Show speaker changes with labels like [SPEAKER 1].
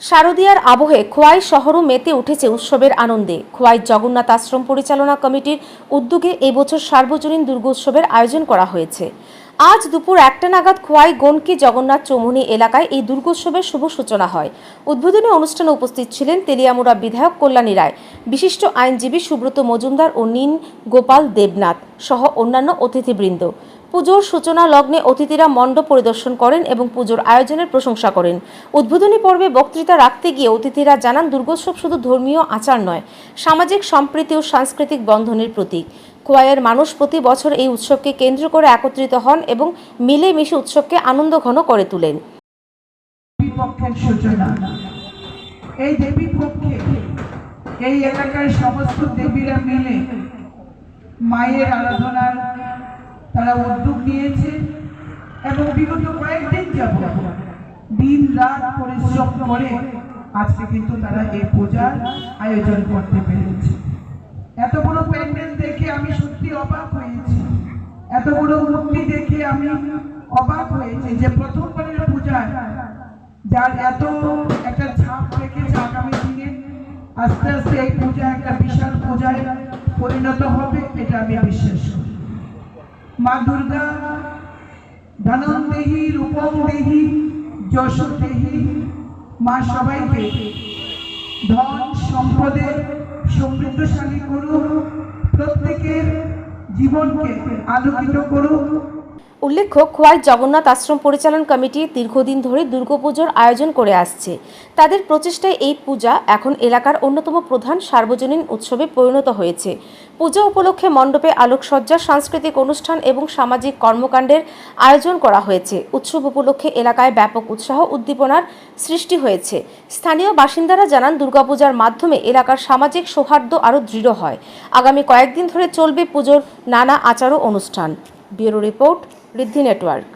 [SPEAKER 1] শারদীয়ার আবহে খোয়াই শহরও মেতে উঠেছে উৎসবের আনন্দে। খোয়াই জগন্নাথ আশ্রম পরিচালনা কমিটির উদ্যোগে এবছর সার্বজনীন দুর্গোৎসবের আয়োজন করা হয়েছে। আজ দুপুর 1টা নাগাদ খোয়াই গনকি জগন্নাথ চৌমুহনী এলাকায় এই দুর্গোৎসবের শুভ সূচনা হয়। উদ্বোধনী অনুষ্ঠানে উপস্থিত ছিলেন তেলিয়ামুড়া বিধায়ক কল্যাণী রায়, বিশিষ্ট আইনজীবী সুব্রত মজুমদার ও নীন গোপাল দেবনাথ সহ অন্যান্য অতিথিবৃন্দ। পুজোর সূচনা লগ্নে অতিথিরা মণ্ডপ পরিদর্শন করেন এবং পুজোর আয়োজনের প্রশংসা করেন। উদ্বোধনী পর্বে বক্তৃতা রাখতে গিয়ে অতিথিরা জানান, দুর্গোৎসব শুধু ধর্মীয় আচার নয়, সামাজিক সম্প্রীতি ও সাংস্কৃতিক বন্ধনের প্রতীক। খোয়াইয়ের মানুষ প্রতি বছর এই উৎসবকে কেন্দ্র করে একত্রিত হন এবং মিলেমিশে উৎসবকে আনন্দঘন করে তোলেন।
[SPEAKER 2] এই দেবী পক্ষে এই এলাকার সমস্ত দেবীরা মিলে মায়ের আরাধনার তারা উদ্যোগ নিয়েছে এবং বিগত কয়েকদিন যাবত দিন রাত পরিশ্রম করে আজকে কিন্তু তারা এই পূজার আয়োজন করতে পেরেছে। এত বড় প্যান্ডেল দেখে আমি সত্যি অবাক হয়েছি, এত বড় মূর্তি দেখে আমি অবাক হয়েছি যে প্রথমবারের পূজায় যার এত একটা ছাপ রেখেছে, আগামী দিনে আস্তে আস্তে এই পূজা একটা বিশাল পূজায় পরিণত হবে, এটা আমি বিশ্বাস করি। মা দুর্গা ধনং দেহি রূপং দেহি যশ দেহি, মা সবাইকে ধন সম্পদে সমৃদ্ধশালী করুন, প্রত্যেকের জীবনকে আলোকিত করুন।
[SPEAKER 1] উল্লেখ্য, খোয়াই জগন্নাথ আশ্রম পরিচালনা কমিটি দীর্ঘদিন ধরে দুর্গাপুজোর আয়োজন করে আসছে। তাদের প্রচেষ্টায় এই পূজা এখন এলাকার অন্যতম প্রধান সার্বজনীন উৎসবে পরিণত হয়েছে। পূজা উপলক্ষে মণ্ডপে আলোকসজ্জা, সাংস্কৃতিক অনুষ্ঠান এবং সামাজিক কর্মকাণ্ডের আয়োজন করা হয়েছে। উৎসব উপলক্ষে এলাকায় ব্যাপক উৎসাহ উদ্দীপনার সৃষ্টি হয়েছে। স্থানীয় বাসিন্দারা জানান, দুর্গাপূজার মাধ্যমে এলাকার সামাজিক সৌহার্দ্য আরও দৃঢ় হয়। আগামী কয়েকদিন ধরে চলবে পুজোর নানা আচার ও অনুষ্ঠান। ব্যুরো রিপোর্ট, ঋদ্ধি নেটওয়ার্ক।